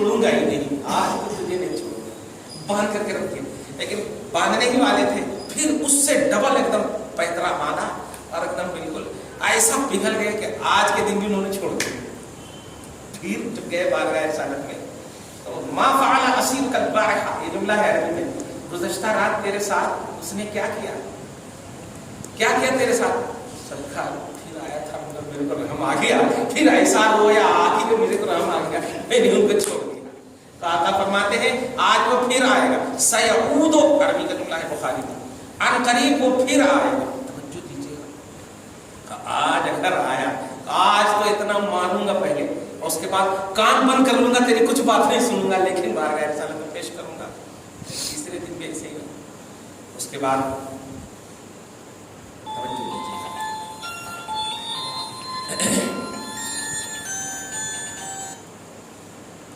چھوڑوں گا ہی نہیں, آج تو تجھے نہیں چھوڑوں گا, باندھ کر کے رکھ دیا. لیکن باندھنے ہی والے تھے, پھر اس سے ڈبل ایک دم پیترا باندھا اور ایک دم بالکل ایسا پگھل گئے کہ آج کے دن بھی انہوں نے چھوڑ دیا. پھر جب گئے بارگاہ رسالت میں تو ما فعل اسیر کالبارحہ, یہ جملہ ہے عربی میں, گزشتہ رات تیرے ساتھ اس نے کیا کیا, کیا کیا تیرے ساتھ؟ سلکھا, پھر آیا تھا مطلب میرے کو رحم آ گیا, پھر ایسا ہو یا آگے کہ مجھے کو رحم آ گیا, میں نے ان کو چھوڑ دیا. تو آقا فرماتے ہیں آج وہ پھر آئے گا, سیعود, عربی کا جملہ ہے بخاری میں, ان قریب وہ پھر آئے گا. توجہ دیجیے گا, آج اگر آیا آج تو اتنا مانوں گا پہلے, اور اس کے بعد کان بند کر لوں گا, تیری کچھ بات نہیں سنوں گا, لیکن بارگاہ رسالت میں پیش کروں گا. تیسرے دن بھی ایسے ہی ہوا. اس کے بعد توجہ دیجیے گا,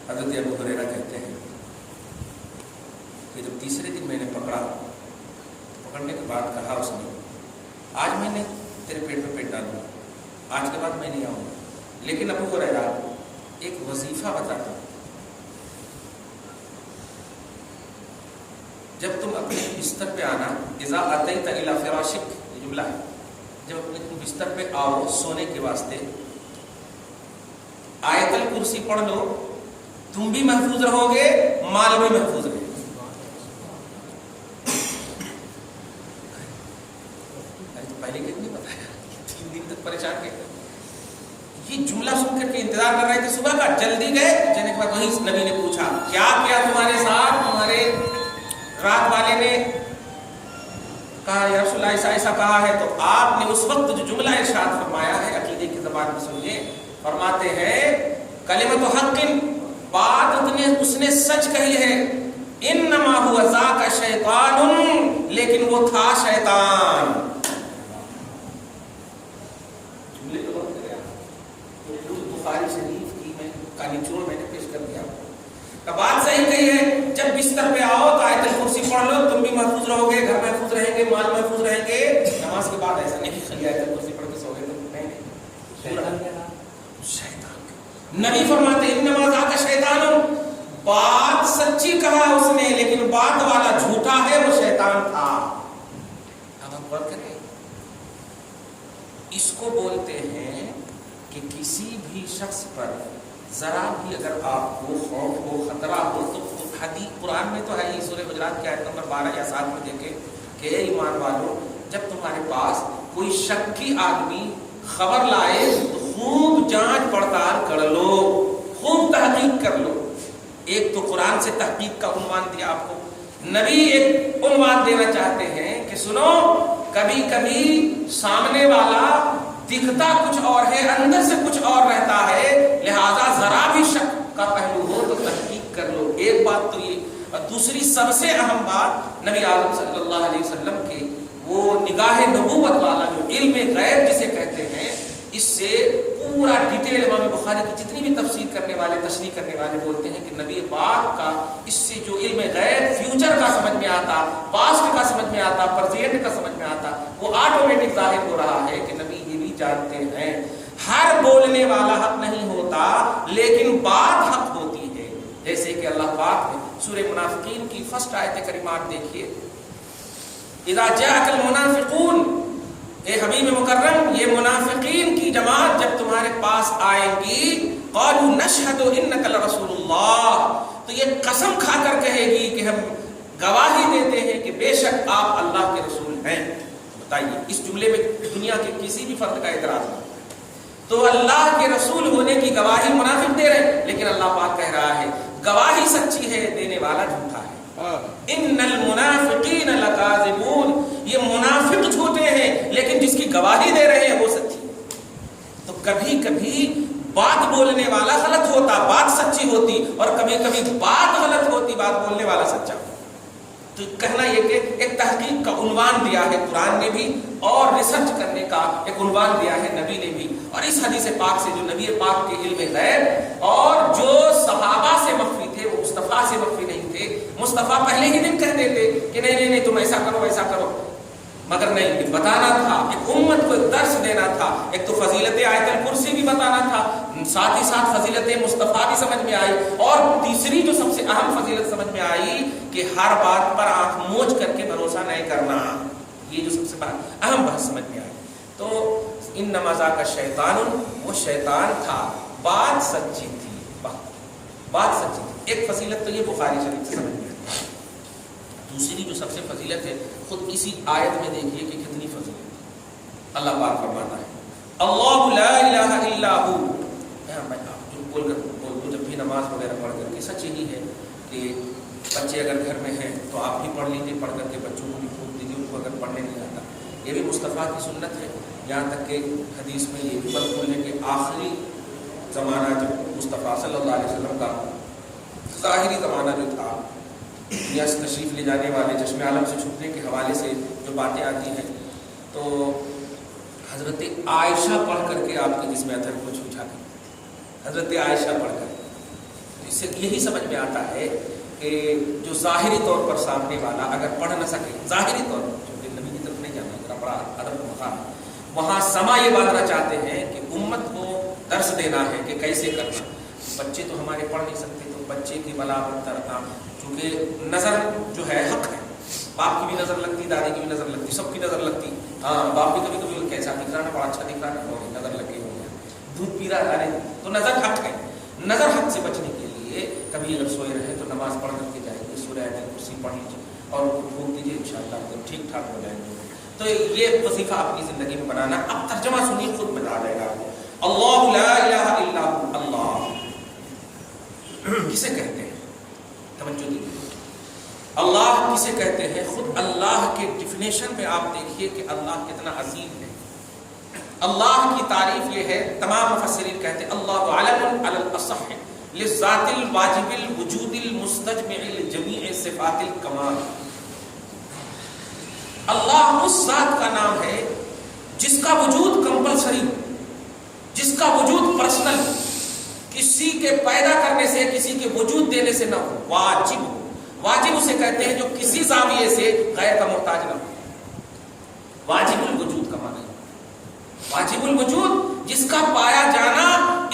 حضرت ابو ہریرہ کہتے ہیں کہ جب تیسرے دن میں نے پکڑنے کے بعد کہا اس نے, آج میں نے تیرے پیٹ میں پیٹ ڈالوں گا, آج کے بعد میں نہیں آؤں گا, لیکن ابو ہریرہ ایک وظیفہ بتاتا ہوں, جب تم اپنے بستر پہ آنا, اذا اتیت الی فراشک, یہ جملہ ہے, جب اپنے تم بستر پہ آؤ سونے کے واسطے, آیت الکرسی پڑھ لو, تم بھی محفوظ رہو گے, مال بھی محفوظ رہے گا. پہلے کتنی بتایا, 3 دن تک پریشان کیا. یہ جملہ سن کر کے انتظار کر رہے تھے صبح کا, جلدی گئے, جانے کے بعد وہی نبی نے پوچھا کیا کیا تمہارے ساتھ, تمہارے رات والے نے کہا یا رسول اللہ ایسا کہا ہے. تو آپ نے اس وقت جو جملہ ارشاد فرمایا ہے عقیدے کی زبان میں سنیے, فرماتے ہیں کلمۃ حق, بات اس نے سچ کہی ہے, انما هو ذاک شیطان, لیکن وہ تھا شیطان. جملے کو غور کریں, بخاری شریف کی کا نچوڑ میں نے پیش کر دیا. بات صحیح کہی ہے, جب بستر پہ آؤ تو آیت الکرسی پڑھ لو, تم بھی محفوظ رہو گے, گھر محفوظ رہیں گے, مال محفوظ رہیں گے. نماز کے بعد ایسا نہیں کہ آیت الکرسی پڑھ کے سو گئے تو نہیں. شیطان نبی فرماتے انما ذاک شیطان, بات سچی کہا اس نے, لیکن بات والا جھوٹا ہے, وہ شیطان تھا. اب ہم غور کریں, اس کو بولتے ہیں کہ کسی بھی شخص پر ذرا بھی اگر آپ کو خوف ہو, خطرہ ہو, تو حدیث قرآن میں تو ہے ہی, سورہ حجرات کی آیت نمبر 12 یا 7 میں دیکھیں کہ اے ایمان والو, جب تمہارے پاس کوئی شکی آدمی خبر لائے تو خوب جانچ پڑتال کر لو, خوب تحقیق کر لو. ایک تو قرآن سے تحقیق کا عنوان دیا آپ کو, نبی ایک عنوان دینا چاہتے ہیں کہ سنو, کبھی کبھی سامنے والا دکھتا کچھ اور ہے, اندر سے کچھ اور رہتا ہے, لہذا ذرا بھی شک کا پہلو ہو تو تحقیق کر لو. ایک بات تو یہ, اور دوسری سب سے اہم بات, نبی اعظم صلی اللہ علیہ وسلم کے وہ نگاہ نبوت والا جو علم غیب جسے کہتے ہیں, اس سے پورا ڈیٹیل امام بخاری کی جتنی بھی تفسیر کرنے والے, تشریح کرنے والے بولتے ہیں کہ نبی پاک کا اس سے جو علم غیب فیوچر کا سمجھ میں آتا, پاسٹ کا سمجھ میں آتا, پرزینٹ کا سمجھ میں آتا, وہ آٹومیٹک ظاہر ہو رہا ہے کہ نبی یہ بھی جانتے ہیں. ہر بولنے والا حق نہیں ہوتا, لیکن بات حق ہوتی ہے. جیسے کہ اللہ پاک نے سورہ منافقین کی فرسٹ آیت کریمات دیکھیے, اذا جاءک المنافقون, اے حبیب مکرم, یہ منافقین کی جماعت جب تمہارے پاس آئے گی, قالوا نشہد انک لرسول اللہ, تو یہ قسم کھا کر کہے گی کہ ہم گواہی دیتے ہیں کہ بے شک آپ اللہ کے رسول ہیں. بتائیے, اس جملے میں دنیا کے کسی بھی فرد کا اعتراض نہیں. تو اللہ کے رسول ہونے کی گواہی منافق دے رہے, لیکن اللہ پاک کہہ رہا ہے گواہی سچی ہے, دینے والا جھوٹا ہے. ان المنافقین لکاذبون, یہ منافق جھوٹے ہیں, لیکن جس کی گواہی دے رہے ہیں وہ سچی. تو کبھی کبھی بات بولنے والا غلط ہوتا, بات سچی ہوتی, اور کبھی کبھی بات غلط ہوتی, بات بولنے والا سچا. تو کہنا یہ کہ ایک تحقیق کا عنوان دیا ہے قرآن نے بھی, اور ریسرچ کرنے کا ایک عنوان دیا ہے نبی نے بھی. اور اس حدیث پاک سے جو نبی پاک کے علم غیب اور جو صحابہ سے مخفی تھے, وہ مصطفیٰ سے مخفی نہیں تھے. مصطفیٰ پہلے ہی دن کہتے تھے کہ نہیں تم ایسا کرو ایسا کرو, مگر نہیں, بتانا تھا, ایک امت کو ایک درس دینا تھا. ایک تو فضیلت آیت الکرسی بھی بتانا تھا, ساتھ ہی ساتھ فضیلت مصطفیٰ بھی سمجھ میں آئی, اور تیسری دوسری جو سب سے اہم فضیلت سمجھ میں آئی کہ ہر بات پر آنکھ موج کر کے بھروسہ نہیں کرنا، یہ جو سب سے اہم بات سمجھ میں آئی۔ تو انما ذاک شیطان، وہ شیطان تھا، بات سچی تھی، بات سچی تھی۔ ایک فضیلت تو یہ بخاری شریف سے سمجھ میں آئی۔ دوسری جو سب سے فضیلت ہے، خود اسی آیت میں دیکھیے کہ کتنی فضیلت اللہ پاک فرماتا ہے، اللہ لا الہ الا ہو۔ جو بول کر جب بھی نماز وغیرہ پڑھ کر کے سچ یہی ہے کہ بچے اگر گھر میں ہیں تو آپ بھی پڑھ لیجیے، پڑھ کر کے بچوں کو بھی پھونک دیجیے ان کو اگر پڑھنے نہیں آتا۔ یہ بھی مصطفیٰ کی سنت ہے، یہاں تک کہ حدیث میں یہ بھی منقول ہے کہ آخری زمانہ جب مصطفیٰ صلی اللہ علیہ وسلم کا ظاہری زمانہ جو تھا، یا تشریف لے جانے والے چشم عالم سے چھپنے کے حوالے سے جو باتیں آتی ہیں، تو حضرت عائشہ پڑھ کر کے آپ کے جسم اطہر کو چھوچا کر، حضرت عائشہ پڑھ کر، اس سے یہی سمجھ میں آتا ہے کہ جو ظاہری طور پر سامنے والا اگر پڑھ نہ سکے، ظاہری طور پر چونکہ نبی کی طرف نہیں جانا، ذرا بڑا ادب و مقام، وہاں سما یہ باندھنا چاہتے ہیں کہ امت کو درس دینا ہے کہ کیسے کرنا۔ بچے تو ہمارے پڑھ نہیں سکتے، تو بچے کی بلاغت کرنا، چونکہ نظر جو ہے حق ہے، باپ کی بھی نظر لگتی، دادی کی بھی نظر لگتی، سب کی نظر لگتی۔ ہاں باپ بھی کبھی کبھی کیسا دکھ رہا نا، بڑا اچھا دکھ رہا نا، نظر لگی ہوئی ہے، دودھ پی رہا ہے، تو نظر حق ہے۔ نظر حق سے بچنے کے لیے کبھی اگر سوئے رہے تو نماز پڑھ کر کے جائیے، سورہ آیت الکرسی پڑھ لیجیے اور پھونک دیجیے، انشاءاللہ تو ٹھیک ٹھاک ہو جائیں گے۔ تو یہ وظیفہ اپنی زندگی میں بنانا۔ اب ترجمہ سنیے، خود بتا دے گا۔ اللہ لا الہ الا ہو، اللہ کسے کہتے ہیں؟ توجہ دیجیے، اللہ کسے کہتے ہیں؟ خود اللہ کے ڈیفینیشن میں آپ دیکھیے کہ اللہ کتنا عظیم ہے۔ اللہ کی تعریف یہ ہے، تمام مفسرین کہتے ہیں اللہ علم علی الاصح للذات الواجب الوجود المستجمع لجمیع صفات الکمال۔ اللہ اس ذات کا نام ہے جس کا وجود کمپلسری، جس کا وجود پرسنل، کسی کے پیدا کرنے سے، کسی کے وجود دینے سے نہ ہو، واجب ہو۔ واجب اسے کہتے ہیں جو کسی زاویے سے غیر کا محتاج نہ ہو۔ واجب الوجود کا معنی ہے واجب الوجود، جس کا پایا جانا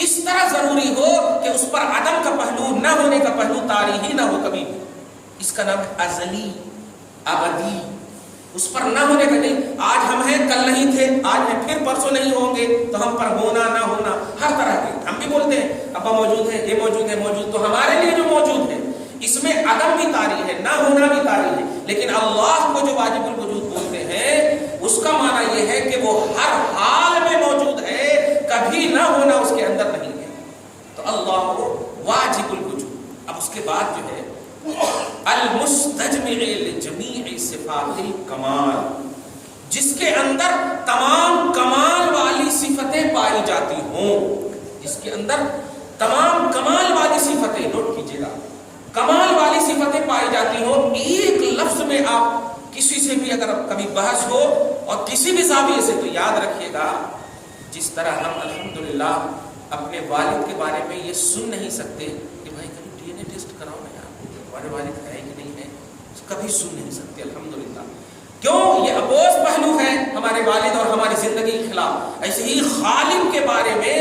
اس طرح ضروری ہو کہ اس پر عدم کا پہلو، نہ ہونے کا پہلو طاری ہی نہ ہو کبھی بھی۔ اس کا نام ہے ازلی، ابدی، اس پر نہ ہونے کا نہیں۔ آج ہم ہیں، کل نہیں تھے، آج ہیں پھر پرسوں نہیں ہوں گے، تو ہم پر ہونا نہ ہونا ہر طرح کے، ہم بھی بولتے ہیں ابا موجود ہے، یہ موجود ہے، موجود تو ہمارے لیے جو موجود ہے اس میں عدم بھی طاری ہے، نہ ہونا بھی طاری ہے۔ لیکن اللہ کو جو واجب الوجود بولتے ہیں اس کا معنی یہ ہے کہ وہ ہر حال میں موجود ہے، کبھی نہ ہونا اس کے اندر نہیں ہے، تو اللہ کو واجب الوجود۔ اب اس کے بعد جو ہے المستجمع لجمیع صفات الکمال، جس کے اندر تمام کمال والی صفتیں پائی جاتی ہوں، جس کے اندر تمام کمال والی صفتیں، نوٹ کیجیے گا، کمال والی صفتیں پائی جاتی ہوں۔ ایک لفظ میں آپ کسی سے بھی اگر کبھی بحث ہو اور کسی بھی زاویے سے، تو یاد رکھیے گا جس طرح ہم الحمدللہ اپنے والد کے بارے میں یہ سن نہیں سکتے کہ بھائی کبھی ڈی این اے ٹیسٹ کراؤ نا یار، ہمارے والد ہے کہ نہیں ہے، کبھی سن نہیں سکتے الحمدللہ۔ کیوں؟ یہ اپوز پہلو ہے ہمارے والد اور ہماری زندگی کے خلاف۔ ایسے ہی خالق کے بارے میں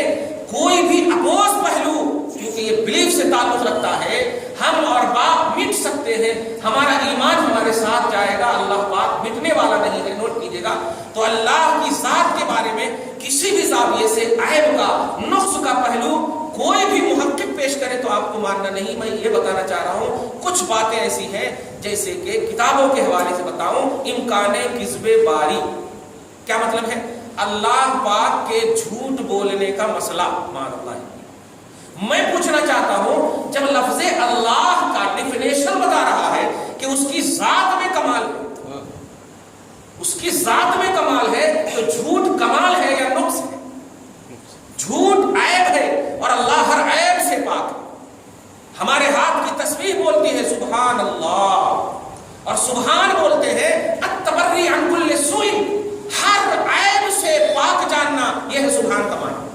کوئی بھی اپوز پہلو، کیونکہ یہ بلیف سے تعلق رکھتا ہے، ہم اور باپ مٹ سکتے ہیں، ہمارا ایمان ہمارے ساتھ جائے گا، اللہ پاک مٹنے والا نہیں ہے، نوٹ کیجیے گا۔ تو اللہ کی ذات کے بارے میں کسی بھی زاویے سے عیب کا، نقص کا پہلو کوئی بھی محقق پیش کرے تو آپ کو ماننا نہیں۔ میں یہ بتانا چاہ رہا ہوں کچھ باتیں ایسی ہیں جیسے کہ کتابوں کے حوالے سے بتاؤں، امکان کذب باری، کیا مطلب ہے؟ اللہ پاک کے جھوٹ بولنے کا مسئلہ، مان اللہ۔ میں پوچھنا چاہتا ہوں، جب لفظ اللہ کا ڈیفینیشن بتا رہا ہے کہ اس کی ذات میں کمال ہے، اس کی ذات میں کمال ہے، تو جھوٹ کمال ہے یا نقص ہے؟ جھوٹ عیب ہے اور اللہ ہر عیب سے پاک ہے۔ ہمارے ہاتھ کی تسبیح بولتی ہے سبحان اللہ، اور سبحان بولتے ہیں التبری عن کل سوء، ہر عیب سے پاک جاننا، یہ ہے سبحان کا معنی۔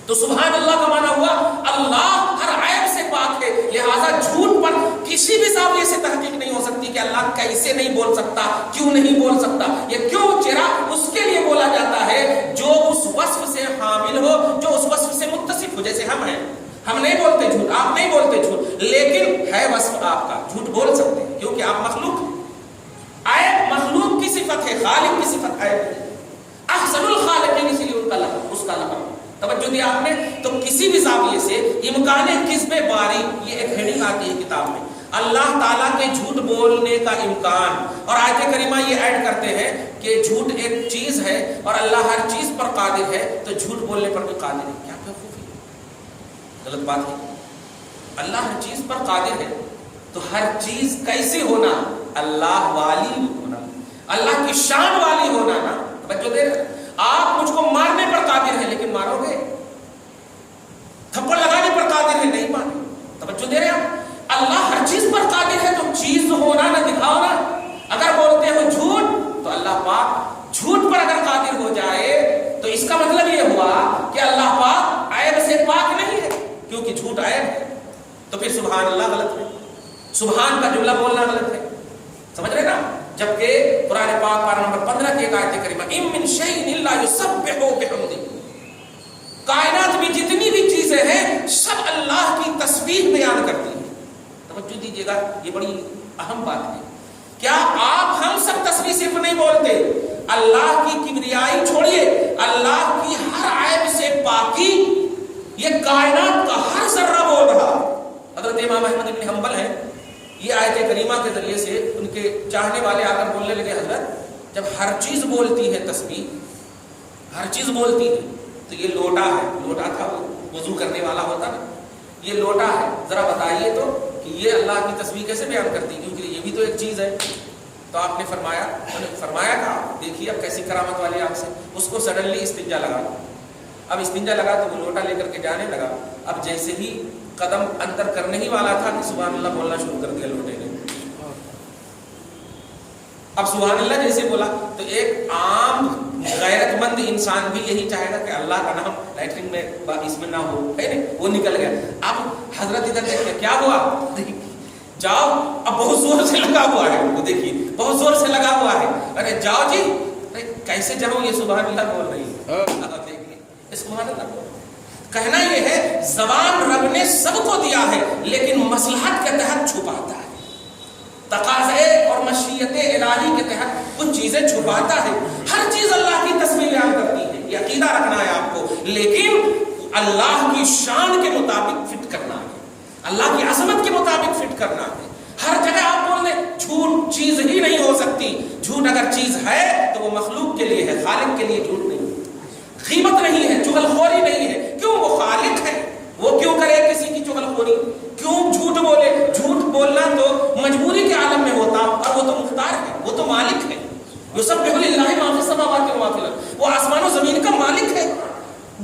تو سبحان اللہ کا معنی ہوا اللہ ہر عیب سے پاک ہے، لہذا جھوٹ پر کسی بھی زاویے سے تحقیق نہیں ہو سکتی کہ اللہ کیسے نہیں بول سکتا، کیوں نہیں بول سکتا، یہ کیوں چرا اس کے لیے بولا جاتا ہے جو اس وصف سے حامل ہو، جو اس وصف سے متصف ہو۔ جیسے ہم ہیں، ہم نہیں بولتے جھوٹ، آپ نہیں بولتے جھوٹ، توجہ دیا آپ نے؟ تو کسی بھی زاویے سے امکان کذب باری، یہ ایک ہیڈنگ آتی ہے کتاب میں، اللہ تعالیٰ کے جھوٹ بولنے کا امکان، اور آیت کریمہ یہ ایڈ کرتے ہیں کہ جھوٹ ایک چیز ہے اور اللہ ہر چیز پر قادر ہے، تو جھوٹ بولنے پر بھی قادر ہے۔ کیا بیوقوفی ہے، غلط بات ہے۔ اللہ ہر چیز پر قادر ہے تو ہر چیز کیسی ہونا؟ اللہ والی ہونا، اللہ کی شان والی ہونا نا۔ توجہ دے رہے، آپ مجھ کو مارنے پر قادر ہیں لیکن مارو گے؟ تھپڑ لگانے پر قادر ہے، نہیں مارے۔ توجہ دے رہے آپ، اللہ ہر چیز پر قادر ہے تو چیز ہونا نہ دکھاؤ نا۔ اگر بولتے ہو جھوٹ تو اللہ پاک جھوٹ پر اگر قادر ہو جائے تو اس کا مطلب یہ ہوا کہ اللہ پاک عیب سے پاک نہیں ہے، کیونکہ جھوٹ عیب ہے، تو پھر سبحان اللہ غلط ہے، سبحان کا جملہ بولنا غلط ہے، سمجھ رہے نا؟ جبکہ قرآن پاک پارہ نمبر 15 کی ایک آیت کریمہ، اِن مِّن شَيْءٍ إِلَّا يُسَبِّحُ بِحَمْدِهِ، کائنات میں جتنی بھی چیزیں ہیں سب اللہ کی تسبیح بیان کرتی ہیں۔ توجہ دیجیے گا، یہ بڑی اہم بات ہے۔ کیا آپ ہم سب تسبیح صرف نہیں بولتے، اللہ کی کبریائی چھوڑیے، اللہ کی ہر عیب سے پاکی، یہ کائنات کا ہر ذرہ بول رہا۔ حضرت امام احمد بن حنبل ہیں، یہ آیت کریمہ کے ذریعے سے ان کے چاہنے والے آ کر بولنے لگے، حضرت جب ہر چیز بولتی ہے تسبیح، ہر چیز بولتی ہے، تو یہ لوٹا ہے، لوٹا تھا وہ وضو کرنے والا ہوتا نا، یہ لوٹا ہے، ذرا بتائیے تو کہ یہ اللہ کی تسبیح کیسے بیان کرتی ہے، کیونکہ یہ بھی تو ایک چیز ہے۔ تو آپ نے فرمایا تھا، دیکھیے اب کیسی کرامت والی آپ سے، اس کو سڈنلی استنجا لگا، اب استنجا لگا تو وہ لوٹا لے کر کے جانے لگا، اب جیسے ہی قدم اندر کرنے ہی والا تھا کہ سبحان اللہ بولنا شروع کر دیا لوٹے نے۔ اب سبحان اللہ جیسے بولا تو ایک عام غیرت مند انسان بھی یہی چاہے گا کہ اللہ کا نام لیٹرین میں اس میں نہ ہو، ہے نا؟ وہ نکل گیا۔ اب حضرت ادھر دیکھتے کیا ہوا، جاؤ، اب بہت زور سے لگا ہوا ہے، وہ دیکھیے بہت زور سے لگا ہوا ہے، ارے جاؤ جی، کیسے جاؤ، یہ سبحان اللہ بول رہی ہے، دیکھیے سبحان اللہ بول۔ کہنا یہ ہے زبان رب نے سب کو دیا ہے لیکن مصلحت کے تحت چھپاتا ہے، تقاضے اور مشیت الہی کے تحت کچھ چیزیں چھپاتا ہے۔ ہر چیز اللہ کی تسبیح بیان کرتی ہے، یہ عقیدہ رکھنا ہے آپ کو، لیکن اللہ کی شان کے مطابق فٹ کرنا ہے، اللہ کی عظمت کے مطابق فٹ کرنا ہے۔ ہر جگہ آپ بول دیں جھوٹ چیز ہی نہیں ہو سکتی، جھوٹ اگر چیز ہے تو وہ مخلوق کے لیے ہے، خالق کے لیے جھوٹ نہیں، غیبت نہیں ہے، چغل خوری نہیں ہے، کیوں؟ وہ خالق ہے، وہ کیوں کرے کسی کی چغل خوری، کیوں جھوٹ بولے؟ جھوٹ بولنا تو مجبوری کے عالم میں ہوتا، اور وہ تو مختار ہے، وہ تو مالک ہے، یسبح للہ ما فی السماوات و ما فی الارض، وہ آسمان و زمین کا مالک ہے،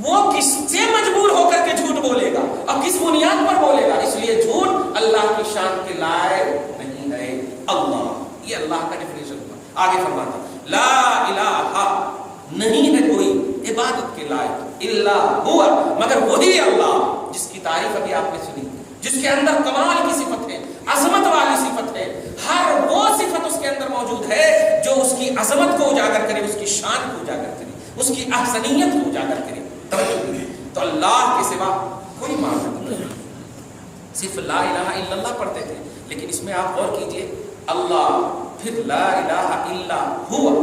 وہ کس سے مجبور ہو کر کے جھوٹ بولے گا اور کس بنیاد پر بولے گا؟ اس لیے جھوٹ اللہ کی شان کے لائق نہیں ہے۔ اللہ، یہ اللہ کا ڈیفینیشن ہوا۔ آگے فرماتا لا الہ، نہیں ہے کوئی عبادت کے لائق الا ہوا، مگر وہی اللہ جس کی تعریف ابھی آپ نے سنی، جس کے اندر کمال کی صفت ہے، عظمت والی صفت ہے، ہر وہ صفت اس کے اندر موجود ہے جو اس کی عظمت کو اجاگر کرے، اس کی شان کو اجاگر کرے، اس کی احسنیت کو اجاگر کرے۔ تو اللہ کے سوا کوئی معبود نہیں، صرف لا الہ الا اللہ پڑھتے تھے، لیکن اس میں آپ غور کیجئے، اللہ پھر لا الہ الا ہوا،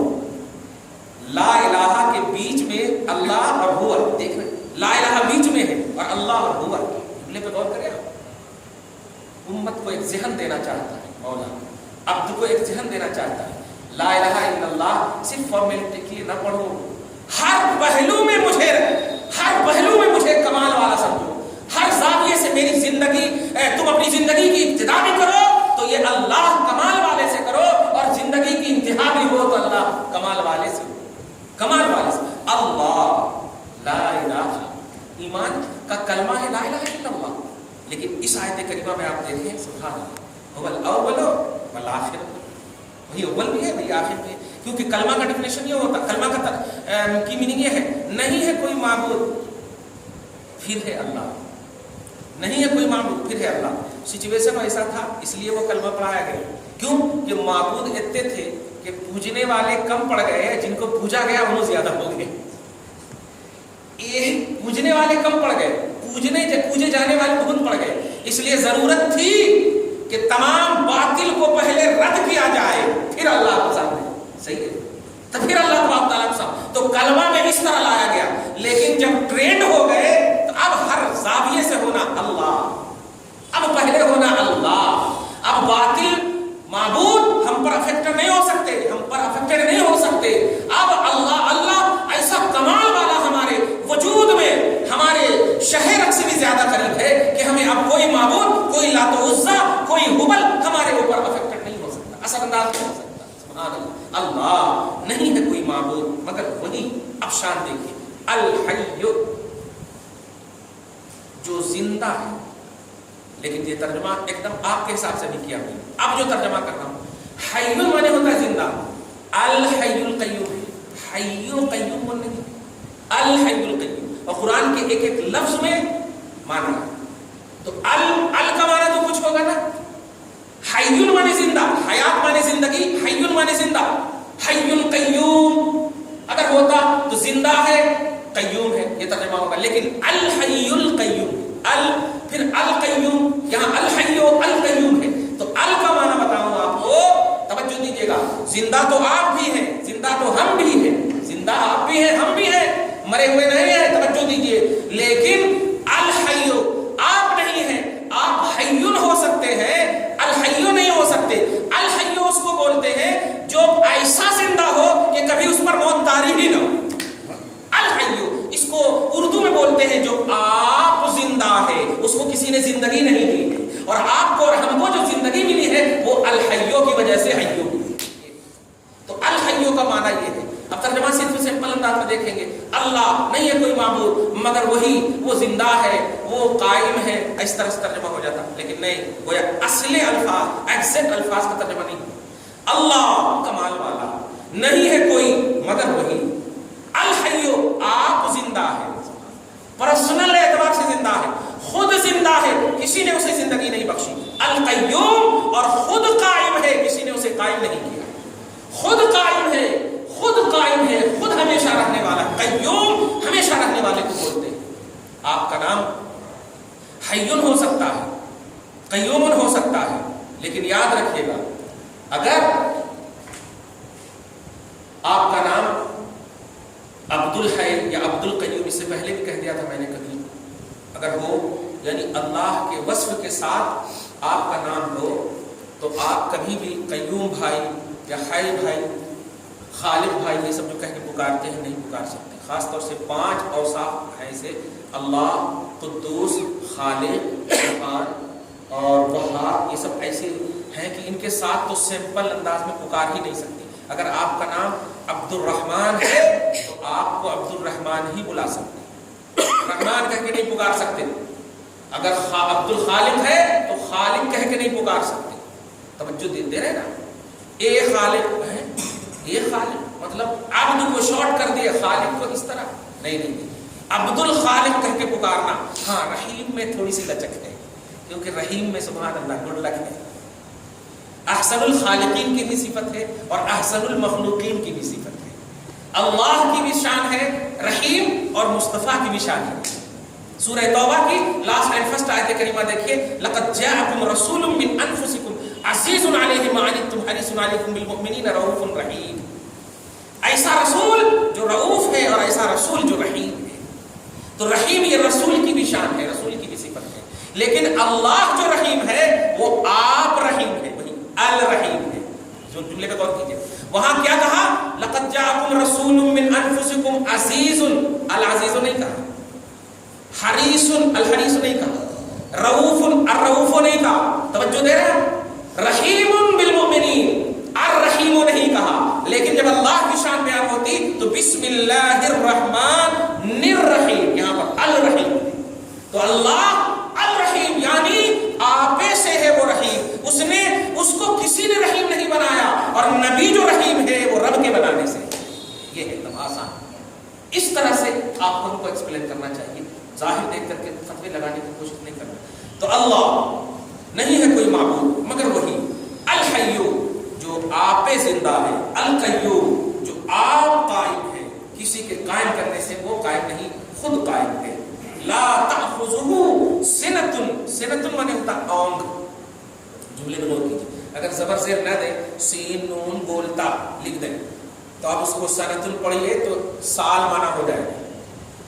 لا الہ کے بیچ میں اللہ اور ہوا، دیکھ رہے لا الہ بیچ میں ہے اور اللہ اور ہوا، جملے پہ غور کریں آپ۔ امت کو ایک ذہن دینا چاہتا ہے مولا، عبد کو ایک ذہن دینا چاہتا ہے، لا الہ الا اللہ صرف فارمیلٹی کے لیے نہ پڑھو، ہر پہلو میں مجھے کمال والا سمجھو، ہر زاویے سے میری زندگی، تم اپنی زندگی کی ابتدا بھی کرو تو یہ اللہ کمال والے سے کرو، اور زندگی کی انتہا بھی ہو تو اللہ کمال والے سے، کمال والے سے۔ اللہ لا الہ، ایمان کا کلمہ ہے لا الہ الا اللہ، لیکن اس آیت کریمہ میں آپ دیکھیں سبحان اللہ، هو الاول والآخر، وہی اول بھی ہے وہی آخر بھی ہے، کیونکہ کلمہ کا ڈیفینیشن یہ ہوتا، کلمہ کا کی میننگ یہ ہے نہیں ہے کوئی معبود پھر ہے اللہ، نہیں ہے کوئی معبود پھر ہے اللہ۔ سچویشن ایسا تھا اس لیے وہ کلمہ پڑھایا گیا، کیوں کہ معبود اتنے تھے کہ پوجنے والے کم پڑ گئے، جن کو پوجا گیا انہوں زیادہ ہو گئے، یہ پوجنے والے کم پڑ گئے، پوجے جانے والے بہت پڑ گئے، اس لیے ضرورت تھی کہ تمام باطل کو پہلے رد کیا جائے پھر اللہ کو سامنے، صحیح ہے، تو پھر اللہ تعالیٰ کو سامنے، تو کلمہ میں اس طرح لایا گیا، لیکن جب ٹرینڈ ہو گئے اب ہر زاویے سے ہونا اللہ، اب پہلے ہونا اللہ، اب باطل معبود ہم پر افیکٹڈ نہیں ہو سکتے، ہم پر افیکٹڈ نہیں ہو سکتے. اب اللہ ایسا کمال والا ہمارے وجود میں ہمارے شہر سے بھی زیادہ قریب ہے کہ ہمیں اب کوئی معبود، کوئی لات و عزا، کوئی ہبل ہمارے اوپر افیکٹڈ نہیں ہو سکتا، اثر انداز نہیں ہو سکتا. سبحان اللہ، اللہ نہیں ہے کوئی معبود مگر وہی. اب شان دیکھیے، الحی جو زندہ ہے، لیکن یہ ترجمہ ایک دم آپ کے حساب سے بھی کیا ہوئی. اب جو ترجمہ کر رہا ہوں، حی مانے ہوتا ہے زندہ، الحی القیوم، حی قیوم نہیں، الحی القیوم. اور قرآن کے ایک ایک لفظ میں مانا ہے. تو ال کا مانا تو کچھ ہوگا نا. حی مانے زندہ، حیات مانے زندگی، حی مانے زندہ. حی القیوم اگر ہوتا تو زندہ ہے، قیوم ہے، یہ ترجمہ ہوگا. لیکن الحی القیوم، پھر القیوم، یہاں الحی القیوم ہے. تو ال کا معنی بتاؤں آپ کو، توجہ دیجیے گا. زندہ تو آپ بھی ہیں، زندہ تو ہم بھی ہیں، زندہ آپ بھی ہیں ہم بھی ہیں، مرے ہوئے نہیں ہیں، توجہ دیجیے. لیکن الحی آپ نہیں ہیں، آپ حیون ہو سکتے ہیں، الحیو نہیں ہو سکتے. الحیو اس کو بولتے ہیں جو ایسا زندہ ہو کہ کبھی اس پر موت طاری ہی نہ ہو. الحیو اس کو اردو میں بولتے ہیں جو آپ زندہ ہے، اس کو کسی نے زندگی نہیں دی ہے، اور آپ کو اور ہم کو جو زندگی ملی ہے وہ الحیو کی وجہ سے حیو ملی. تو الحیو کا معنی یہ ہے. اب ترجمہ صرف سمپل انداز میں دیکھیں گے، اللہ نہیں ہے کوئی معبود مگر وہی، وہ زندہ ہے، وہ قائم ہے، اس طرح سے ترجمہ ہو جاتا. لیکن نہیں، گویا اصل الفاظ، ایگزیکٹ الفاظ کا ترجمہ نہیں. اللہ کمال والا، نہیں ہے کوئی مگر وہی. الحیو آپ زندہ ہے، پرسنل اعتبار سے زندہ ہے، خود زندہ ہے، کسی نے اسے زندگی نہیں بخشی. القیوم اور خود قائم ہے، کسی نے اسے قائم نہیں کیا. خود قائم ہے، خود قائم ہے، خود ہمیشہ رہنے والا. قیوم ہمیشہ رہنے والے کو بولتے ہیں. آپ کا نام حیون ہو سکتا ہے، قیوم ہو سکتا ہے، لیکن یاد رکھیے گا اگر آپ کا نام عبد الحی یا عبد القیوم، اس سے پہلے بھی کہہ دیا تھا میں نے کبھی، اگر ہو یعنی اللہ کے وصف کے ساتھ آپ کا نام ہو تو آپ کبھی بھی قیوم بھائی یا حی بھائی، خالق بھائی، یہ سب جو کہہ کے پکارتے ہیں نہیں پکار سکتے. خاص طور سے 5 اوصاف ہیں سے اللہ، قدوس، خالق، غفار اور وہاب، یہ سب ایسے ہیں کہ ان کے ساتھ تو سمپل انداز میں پکار ہی نہیں سکتے. اگر آپ کا نام عبد الرحمن ہے تو آپ کو عبد الرحمن ہی بلا سکتے، رحمان کہہ کے نہیں پکار سکتے. اگر عبد الخالق ہے تو خالق کہہ کے نہیں پکار سکتے. توجہ دے رہے نا، اے خالق ہے، اے خالق مطلب عبد کو شارٹ کر دیا، خالق کو اس طرح نہیں. عبد الخالق کہہ کے پکارنا. ہاں رحیم میں تھوڑی سی لچک ہے، کیونکہ رحیم میں سبحان اللہ گڈ لک ہے. احسن الخالقین کی بھی صفت ہے اور احسن المخلوقین کی بھی صفت ہے. اللہ کی بھی شان ہے رحیم، اور مصطفیٰ کی بھی شان ہے. سورہ توبہ کی لاسٹ اینڈ فرسٹ آیت کریمہ دیکھیے، لقد جاءکم رسول من انفسکم عزیز علیہ ما عنتم حریص علیکم بالمؤمنین رؤوف رحیم. ایسا رسول جو رؤوف ہے اور ایسا رسول جو رحیم ہے. تو رحیم یہ رسول کی بھی شان ہے، رسول کی بھی صفت ہے. لیکن اللہ جو رحیم ہے وہ آپ رحیم ہے، وہی الرحیم ہے. جو جملے پہ غور کیجیے، وہاں کیا کہا؟ لقد جاءکم رسول من انفسکم عزیز، العزیز نہیں کہا، حریص الحریص نہیں کہا، رؤوف الرؤوف نہیں کہا. توجہ دے رہے ہیں؟ رحیم بالمؤمنین، الرحیم نہیں کہا. لیکن جب اللہ کی شان بیان ہوتی تو بسم اللہ الرحمن الرحیم، یہاں پر الرحیم. تو اللہ الرحیم یعنی آپے سے ہے وہ رحیم. اس نے اس کو کسی نے رحیم نہیں بنایا، اور نبی جو رحیم ہے وہ رب کے بنانے سے. یہ ہے تب آسان. اس طرح سے آپ کو ایکسپلین کرنا چاہیے، ظاہر دیکھ کر کے فتوے لگانے کی کوشش نہیں کرنا. تو اللہ نہیں ہے کوئی معبود مگر وہی، الحیو جو آپ زندہ ہے، القیوم جو آپ قائم ہے، کسی کے قائم کرنے سے وہ قائم نہیں، خود قائم ہے. لا تأخذہ سنۃ، سنۃ مانے ہوتا اونگ. جملے میں غور کیجیے، اگر زبر زیر نہ دیں، سین نون بولتا لکھ دیں تو آپ اس کو سنۃ پڑھیے تو سال مانا ہو جائے گا.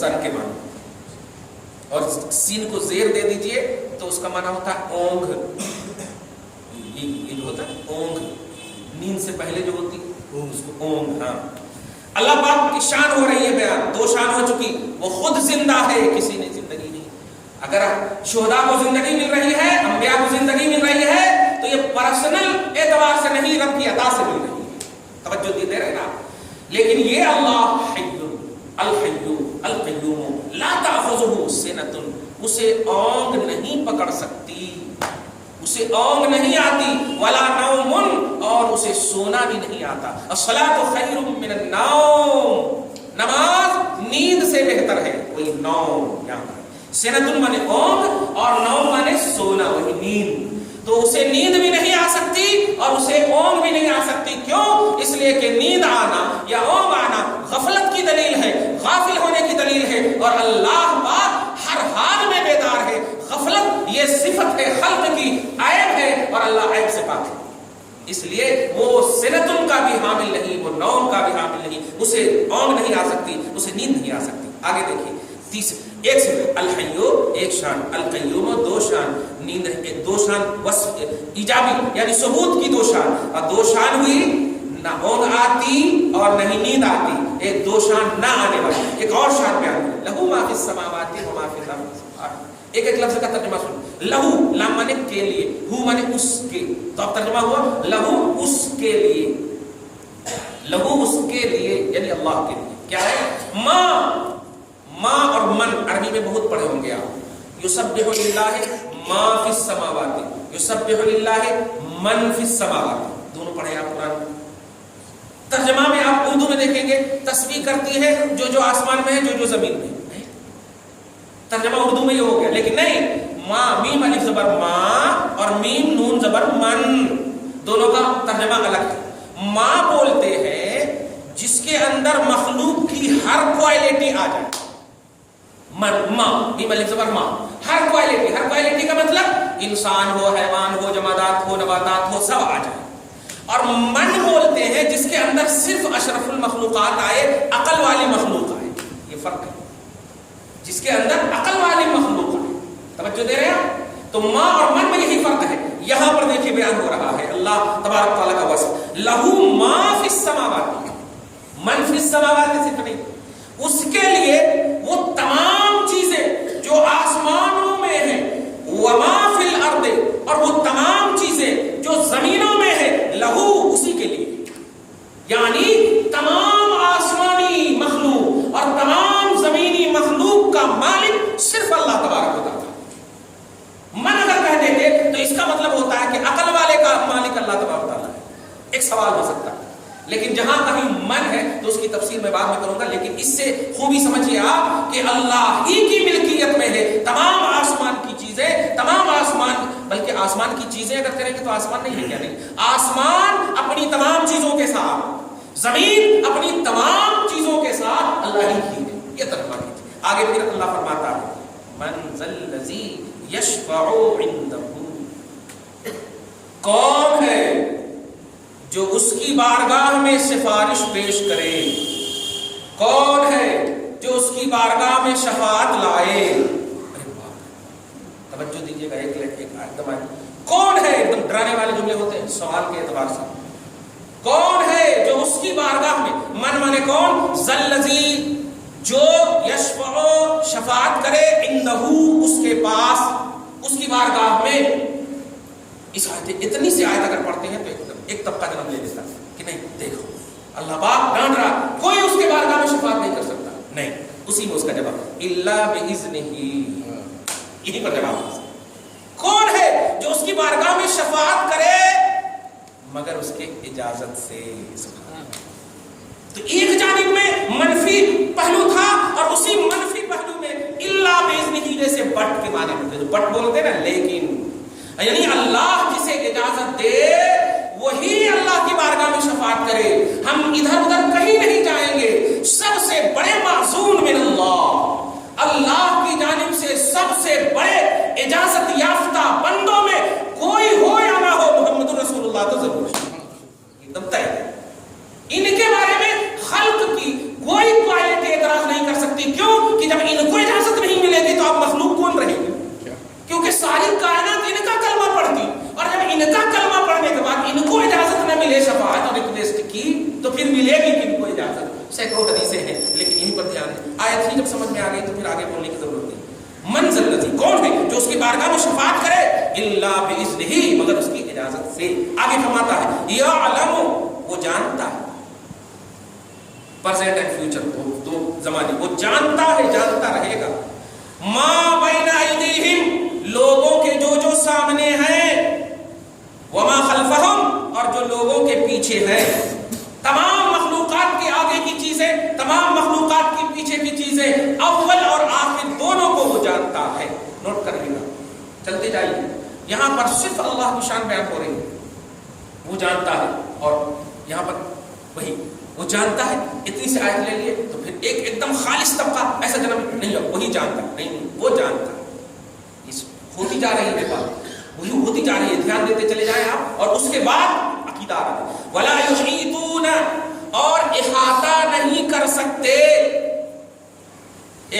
سن کے معنی، اور سین کو زیر دے دیجئے تو اس کا معنی ہوتا ہے اونگ. یہ جو ہوتا ہے اونگ، نیند سے پہلے جو ہوتی اس کو اونگ. ہاں اللہ پاک کی شان ہو رہی ہے بیان، دو شان ہو چکی. وہ خود زندہ ہے، کسی نے زندگی نہیں. اگر شہداء کو زندگی مل رہی ہے، انبیاء کو زندگی مل رہی ہے تو یہ پرسنل اعتبار سے نہیں، رب کی عطا سے مل رہی ہے. توجہ دے رہے نا. لیکن یہ اللہ حی الحی القیوم لا تأخذہ سنۃ، اسے اونگ نہیں پکڑ سکتی، اسے اونگ نہیں آتی. ولا نوم، اور اسے سونا بھی نہیں آتا. الصلاۃ خیر من النوم، نماز نیند سے بہتر ہے. وہی نوم یہاں پر سنۃ مانے اونگ اور نوم مانے سونا، وہی نیند. تو اسے نیند بھی نہیں آ سکتی اور اسے اونگ بھی نہیں آ سکتی. کیوں؟ اس لیے کہ نیند آنا یا اونگ آنا غفلت کی دلیل ہے، غافل ہونے کی دلیل ہے، اور اللہ پاک ہر حال میں بیدار ہے. غفلت یہ صفت ہے خلق کی، عیب ہے، اور اللہ عیب سے پاک ہے. اس لیے وہ سنتن کا بھی حامل نہیں، وہ نوم کا بھی حامل نہیں. اسے اونگ نہیں آ سکتی، اسے نیند نہیں آ سکتی. آگے دیکھیے ایک سے الحیو ایک شان، القیوم دو شان، نیند دو شان، وصف ایجابی یعنی ثبوت کی دو شان. اور دو شان ہوئی، نہ اونگ آتی اور نہ ہی نیند آتی. ایک دو شان نہ آنے والی. ایک اور شان بیان کریں، لہو ما فی السماوات و ما فی الارض. ایک ایک لفظ کا ترجمہ سن. لہو لام مانے کے لیے، ہو مانے اس کے. تو اب ترجمہ ہوا لہو اس کے لیے، لہو اس کے لیے یعنی اللہ کے لیے. کیا ہے؟ ماں اور من عربی میں بہت پڑھے ہوں گے آپ. یسبح للہ ما فی السماوات، یسبح للہ من فی السماوات، دونوں پڑھے آپ قرآن میں. ترجمہ میں آپ اردو میں دیکھیں گے تسبیح کرتی ہے جو آسمان میں ہے، جو زمین میں ہے. ترجمہ اردو میں یہ ہو گیا. لیکن نہیں، ماں میم الف زبر ماں اور میم نون زبر من، دونوں کا ترجمہ الگ ہے. ماں بولتے ہیں جس کے اندر مخلوق کی ہر کوالٹی آ جائے. ماں میم الف زبر ماں، ہر کوالٹی. ہر کوالٹی کا مطلب انسان ہو، حیوان ہو، جمادات ہو، نباتات ہو، سب آ جائے. اور من بولتے ہیں جس کے اندر صرف اشرف المخلوقات آئے، عقل والی مخلوق آئے. یہ فرق ہے، جس کے اندر عقل والی مخلوق آئے. توجہ دے رہے ہیں؟ تو ماں اور من میں یہی فرق ہے. یہاں پر دیکھیے بیان ہو رہا ہے اللہ تبارک تعالیٰ کا وصف، لہو ما فی السماوات، من فی السماوات صرف نہیں، اس کے لیے وہ تمام چیزیں جو آسمانوں میں ہیں، وما فی الارض، اور وہ تمام چیزیں جو زمینوں میں ہیں، لہو اسی کے لیے. یعنی تمام آسمانی مخلوق اور تمام زمینی مخلوق کا مالک صرف اللہ تبارک و تعالیٰ. من اگر کہہ دیتے تو اس کا مطلب ہوتا ہے کہ عقل والے کا مالک اللہ تبارک و تعالیٰ ہے. ایک سوال ہو سکتا ہے، لیکن جہاں کہیں من ہے تو اس کی تفسیر میں بعد میں کروں گا. لیکن اس سے خوبی سمجھیے آپ کہ اللہ ہی کی ملکیت میں ہے تمام آسمان کی چیزیں، تمام آسمان، بلکہ آسمان کی چیزیں اگر کریں گے تو آسمان نہیں ہے. کیا نہیں؟ آسمان اپنی تمام چیزوں کے ساتھ، زمین اپنی تمام چیزوں کے ساتھ اللہ ہی کی ہے. یہ ترجمہ کیجیے. آگے پھر اللہ فرماتا ہے من ذا الذی یشفع عندہ، کون ہے جو اس کی بارگاہ میں سفارش پیش کرے؟ کون ہے جو اس کی بارگاہ میں شفاعت لائے؟ توجہ دیجیے گا، ایک دم کون ہے؟ ایک دم ڈرانے والے جملے ہوتے ہیں سوال کے اعتبار سے. کون ہے جو اس کی بارگاہ میں، من مانے کون؟ ذلذی، جو یشفع شفاعت کرے، عندہ اس کے پاس، اس کی بارگاہ میں. اس آیت، اتنی سی آیت اگر پڑھتے ہیں تو ایک طبقہ جنم لے لیتا کہ نہیں دیکھو اللہ پاک ڈانٹ رہا، کوئی اس کے بارگاہ میں شفاعت نہیں کر سکتا. نہیں، اسی میں اس کا جواب الا باذنہ، یہی پر جواب. کون ہے جو اس کی بارگاہ میں شفاعت کرے مگر اس کے اجازت سے؟ تو ایک جانب میں منفی پہلو تھا اور اسی منفی پہلو میں الا باذنہ جیسے بٹ کے معنی میں بٹ بولتے نا، لیکن یعنی اللہ جسے اجازت دے وہی اللہ کی بارگاہ میں شفاعت کرے. ہم ادھر ادھر کہیں نہیں جائیں گے. سب سے بڑے معصوم من اللہ، اللہ کی جانب سے سب سے بڑے اجازت یافتہ بندوں میں کوئی ہو یا نہ ہو، محمد رسول اللہ تو ضرور ہے. ایک دم طے. ان کے بارے میں خلق کی کوئی کوالٹی بارگاہ میں شفاعت کرے الا باذنہ، مگر اس کی اجازت سے۔ آگے فرماتا ہے یعلم، وہ جانتا ہے، پریزنٹ اینڈ فیوچر دو زمانے، وہ جانتا ہے، جانتا رہے گا، ما بین ایدیہم، لوگوں کے جو سامنے ہیں، وما خلفہم، اور جو لوگوں کے پیچھے ہیں، تمام مخلوقات کے آگے کی چیزیں، تمام مخلوقات کے پیچھے کی چیزیں، اول اور آخر دونوں کو وہ جانتا ہے۔ نوٹ کر لینا، چلتے جائیے، یہاں پر صرف اللہ کی شان بیان ہو رہی ہے، وہ جانتا ہے، اور یہاں پر وہی وہ جانتا ہے، اتنی سی آیت لے لیے تو پھر ایک دم خالص طبقہ ایسا جنم نہیں ہو، وہی جانتا نہیں، وہ جانتا ہے، ہوتی جا رہی ہے بات، وہی ہوتی جا رہی ہے، دھیان دیتے چلے جائیں آپ، اور اس کے بعد عقیدہ آ رہا ہے ولا یحیطون، اور احاطہ نہیں کر سکتے،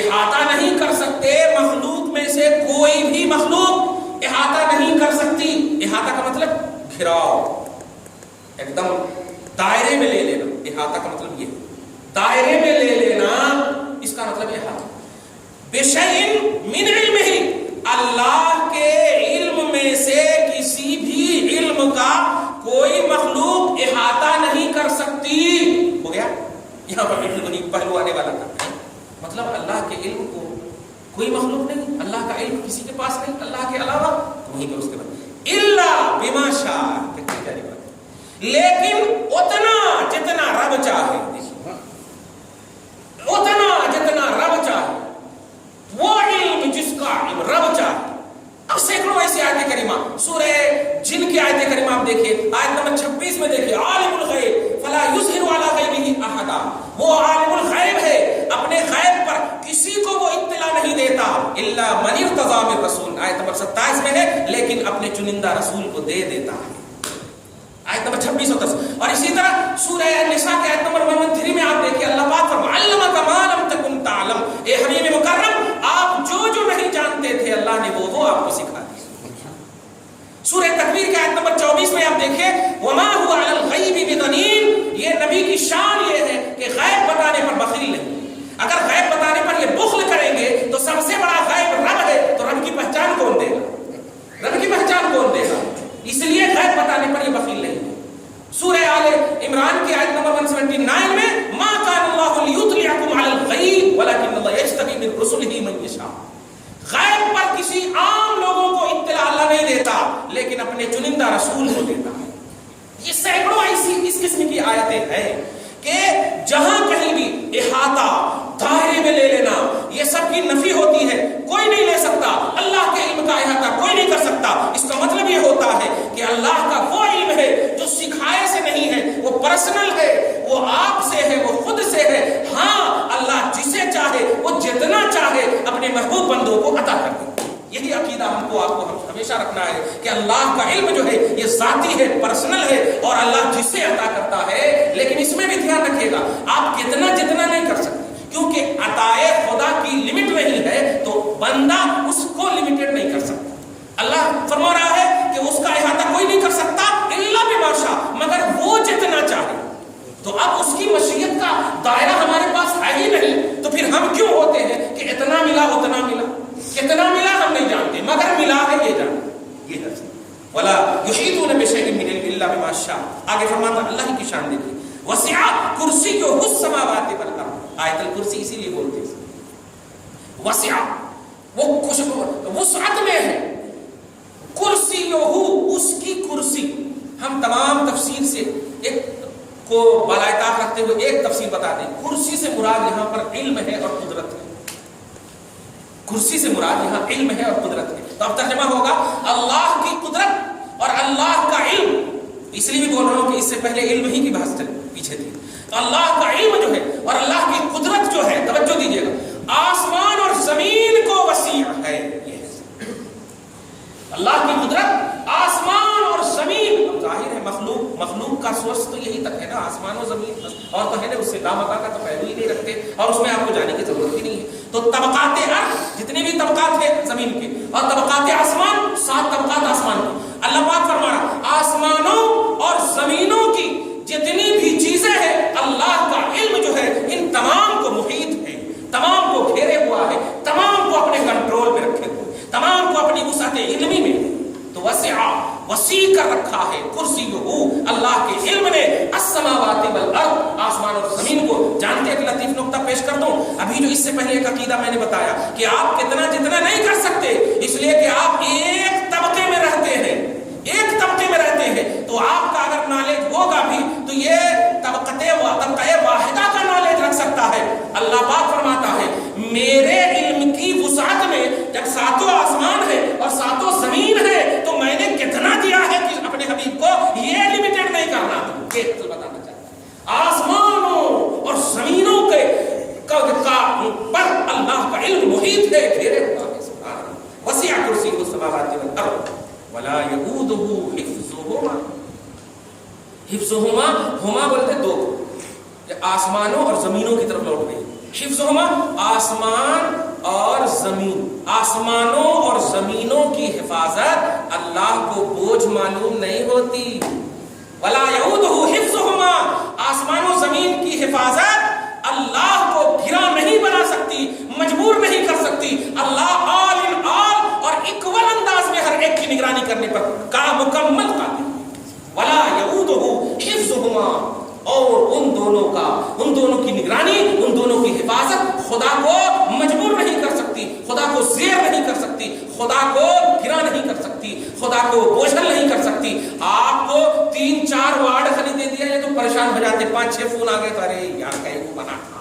احاطہ نہیں کر سکتے، مخلوق میں سے کوئی بھی مخلوق احاطہ نہیں کر سکتی۔ احاطہ کا مطلب گھراؤ، ایک دم دائرے میں لے لینا، احاطہ کا مطلب یہ دائرے میں لے لینا، اس کا مطلب احاطہ۔ بشیء من علمہ، اللہ کے علم میں سے کسی بھی علم کا کوئی مخلوق احاطہ نہیں کر سکتی۔ ہو گیا، یہاں پر پہلو آنے والا تھا، مطلب اللہ کے علم کو کوئی مخلوق نہیں، اللہ کا علم کسی کے پاس نہیں اللہ کے علاوہ، وہیں پر اس کے بعد الا بما شاء، کتنی پیاری بات، لیکن اتنا جتنا رب چاہے، اتنا جتنا رب چاہے، وہ علم جس کا علم رب چاہے۔ اب سینکڑوں ایسی آیت کریمہ، سورہ جن کی آیت کریمہ آپ دیکھیے، آیت نمبر 26 میں دیکھیے، عالم الغیب فلا یظہر علی غیبہ احدا، وہ عالم الغیب ہے، اپنے غیب پر کسی کو وہ اطلاع نہیں دیتا، الا من ارتضی من رسول، آیت نمبر 27 میں ہے، لیکن اپنے چنندہ رسول کو دے دیتا ہے، آیت نمبر 26 اور 10۔ اور اسی طرح سورہ النساء کے آیت نمبر 113 میں آپ دیکھیے، اللہ پاک فرماتا ہے علمک ما لم تکن تعلم، اے حبیب مکرم، آپ جو نہیں جانتے تھے اللہ نے وہ آپ کو سکھا دیا۔ سورہ تکویر کے آیت نمبر 24 میں آپ دیکھیں، وما هو علی الغیب بضنین، یہ نبی کی شان یہ ہے کہ غیب بتانے پر بخیل نہیں، اگر غیب بتانے پر یہ بخل کریں گے تو سب سے بڑا غیب رب ہے، تو رب کی پہچان کون دے گا، رب کی پہچان کون دے گا، اس لیے غیب بتانے پر یہ بخیل نہیں ہے۔ سورہ آل عمران کی آیت نمبر 179 میں ما کان اللہ لیطلعکم علی الغیب ولکن اللہ یجتبی من رسلہ من یشاء، غیب پر کسی عام لوگوں کو اطلاع اللہ نہیں دیتا، لیکن اپنے چنندہ رسول کو دیتا ہے۔ یہ سینکڑوں ایسی اس قسم کی آیتیں ہیں کہ جہاں کہیں بھی احاطہ، دائرے میں لے لینا، یہ سب کی نفی ہوتی ہے، کوئی نہیں لے سکتا، اللہ کے علم کا احاطہ کوئی نہیں کر سکتا۔ اس کا مطلب یہ ہوتا ہے کہ اللہ کا وہ علم ہے جو سکھائے سے نہیں ہے، وہ پرسنل ہے، وہ آپ سے ہے، وہ خود سے ہے۔ ہاں، اللہ جسے چاہے وہ جتنا چاہے اپنے محبوب بندوں کو عطا کر دے۔ یہی عقیدہ ہم کو آپ کو ہمیشہ رکھنا ہے کہ اللہ کا علم جو ہے یہ ذاتی ہے، پرسنل ہے، اور اللہ جسے عطا کرتا ہے، لیکن اس میں بھی دھیان رکھیے گا آپ جتنا نہیں کر سکتے، کیونکہ عطائے خدا کی لمٹ نہیں ہے، تو بندہ اس کو لمیٹڈ نہیں کر سکتا۔ اللہ فرما رہا ہے کہ اس کا احاطہ کوئی نہیں کر سکتا الا بما شاء، مگر وہ جتنا چاہے۔ تو اب اس کی مشیت کا دائرہ ہمارے پاس ہے ہی نہیں، تو پھر ہم کیوں ہوتے ہیں کہ اتنا ملا اتنا ملا، کتنا ملا ہم نہیں جانتے، مگر ملا ہے یہ جانتے، یہ ہے ولا یحیطون بشیء من علمہ الا بما شاء۔ آگے فرماتا اللہ کی شان دیکھیے، وسع کرسیہ السماوات والارض، آیت الکرسی اسی لیے بولتے ہیں وسع، وہ وسعت میں ہے، کرسیہ، اس کی کرسی۔ ہم تمام تفسیر سے ایک کو بالائے طاق رکھتے ہوئے ایک تفسیر بتا دیں، کرسی سے مراد یہاں پر علم ہے اور قدرت ہے، کرسی سے مراد یہاں علم ہے اور قدرت ہے۔ تو اب ترجمہ ہوگا اللہ کی قدرت اور اللہ کا علم، اس لیے بھی بول رہا ہوں کہ اس سے پہلے علم ہی کی بحث پیچھے تھی، تو اللہ کا علم جو ہے اور اللہ کی قدرت جو ہے، توجہ دیجیے گا، آسمان اور زمین کو وسیع ہے، اللہ کی قدرت آسمان اور زمین، ظاہر ہے مخلوق کا سورس تو یہی تک ہے نا، آسمان و زمین، اور تو ہے نا، اس سے لامکا کا تو پہلو ہی نہیں رکھتے، اور اس میں آپ کو جانے کی ضرورت ہی نہیں ہے۔ تو طبقات ارض، جتنے بھی طبقات ہیں زمین کے، اور طبقات آسمان، 7 طبقات آسمان کے، اللہ پاک فرما رہا آسمانوں اور زمینوں کی جتنی بھی چیزیں ہیں، اللہ کا علم جو ہے ان تمام کو محیط ہے، تمام کو گھیرے ہوا ہے، تمام کو اپنے کنٹرول میں رکھے ہوئے، تمام کو اپنی وسعت وسیع کر رکھا ہے کرسیہ، اللہ کے علم نے السماوات والارض، آسمان اور زمین کو۔ جانتے ایک لطیف نقطہ پیش کر دوں، ابھی جو اس سے پہلے ایک عقیدہ میں نے بتایا کہ آپ کتنا جتنا نہیں کر سکتے، اس لیے کہ آپ ایک طبقے میں رہتے ہیں، ایک طبقے میں رہتے ہیں، تو آپ کا اگر نالج ہوگا بھی تو یہ طبقہ واحدہ کا نالج رکھ سکتا ہے۔ اللہ پاک فرماتا ہے میرے علم کی وسعت میں جب ساتوں آسمان ہے اور ساتوں زمین ہے تو میں نے کتنا دیا ہے کہ اپنے حبیب کو یہ لمیٹڈ نہیں کرنا۔ یہ بتانا چاہتا ہے آسمانوں اور زمینوں کے پر اللہ کا علم محیط ہے، گھیرے ہوا ہے، سبحان اللہ۔ وسع کرسیہ السماوات والارض ولا یؤودہ حفظہما۔ حفظہما، ہما بولتے دو، آسمانوں اور زمینوں کی طرف لوٹ گئی۔ حفظہما آسمان اور زمین، آسمانوں اور زمینوں کی حفاظت اللہ کو بوجھ معلوم نہیں ہوتی۔ ولا یؤودہ حفظہما، آسمانوں زمین کی حفاظت اللہ کو گھرا نہیں بنا سکتی، مجبور نہیں کر سکتی۔ اللہ آل ان آل اور اکول انداز میں ہر ایک کی نگرانی کرنے پر کا مکمل قادر۔ ولا یؤودہ حفظہما، اور ان دونوں کی نگرانی، ان دونوں کی حفاظت خدا کو مجبور نہیں کر سکتی، خدا کو زیر نہیں کر سکتی، خدا کو گرا نہیں کر سکتی، خدا کو بوجھل نہیں کر سکتی۔ آپ کو 3-4 وارڈ خرید دے دیا یہ تو پریشان ہو جاتے، 5-6 فون آ گئے تو ارے یار کہیں کو بنا تھا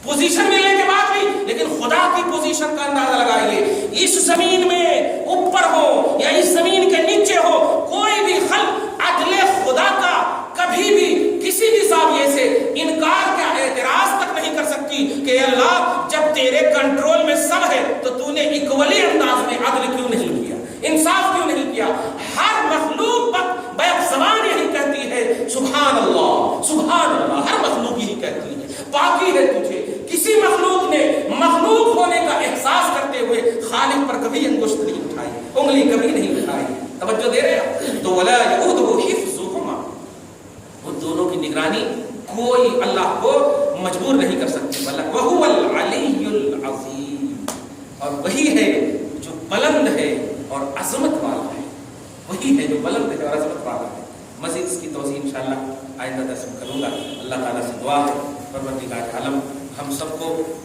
پوزیشن ملنے کے بعد بھی، لیکن خدا کی پوزیشن کا اندازہ لگائیے۔ اس زمین میں اوپر ہو یا اس زمین کے نیچے ہو، کوئی بھی خلق عدل خدا کا کبھی بھی کسی بھی زاویے سے انکار کا اعتراض تک نہیں کر سکتی کہ اللہ جب تیرے کنٹرول میں سب ہے تو تو نے اکولی انداز میں عدل کیوں نہیں کیا، انصاف کیوں نہیں کیا۔ ہر مخلوق بیک زبان یہی کہتی ہے سبحان اللہ سبحان اللہ، ہر مخلوق یہی کہتی ہے پاکی ہے تجھے۔ کسی مخلوق نے مخلوق ہونے کا احساس کرتے ہوئے خالق پر کبھی انگشت نہیں اٹھائی، انگلی کبھی نہیں اٹھائی۔ توجہ دے رہے ہیں؟ تو ولا یؤودہ حفظہما، ان دونوں کی نگرانی کوئی اللہ کو مجبور نہیں کر سکتی۔ وہو العلی العظیم، اور وہی ہے جو بلند ہے اور عظمت والا ہے، وہی ہے جو بلند ہے اور عظمت والا ہے۔ مزید اس کی توضیح انشاءاللہ آئندہ درس میں کروں گا۔ اللہ تعالیٰ سے دعا ہے پروردگار عالم ہم سب کو